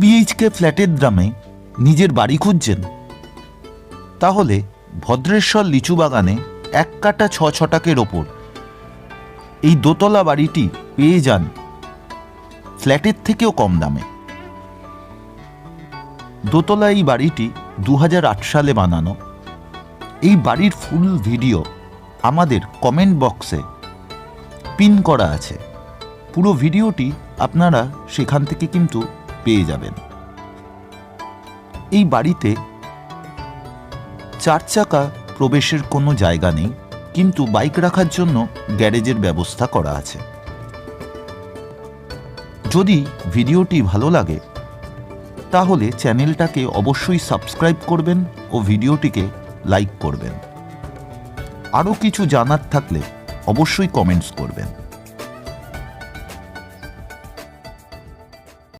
BHK ফ্ল্যাটের দামে নিজের বাড়ি খুঁজছেন? তাহলে ভদ্রেশ্বর লিচু বাগানে 1 কাটা 6 ছটাকের ওপর এই দোতলা বাড়িটি পেয়ে যান ফ্ল্যাটের থেকেও কম দামে। দোতলা এই বাড়িটি 2008 সালে বানানো। এই বাড়ির ফুল ভিডিও আমাদের কমেন্ট বক্সে পিন করা আছে। পুরো ভিডিওটি আপনারা সেখান থেকে কিন্তু পেয়ে যাবেন। এই বাড়িতে 4 চাকা প্রবেশের কোনো জায়গা নেই, কিন্তু বাইক রাখার জন্য গ্যারেজের ব্যবস্থা করা আছে। যদি ভিডিওটি ভালো লাগে তাহলে চ্যানেলটাকে অবশ্যই সাবস্ক্রাইব করবেন ও ভিডিওটিকে লাইক করবেন। আরও কিছু জানার থাকলে অবশ্যই কমেন্টস করবেন।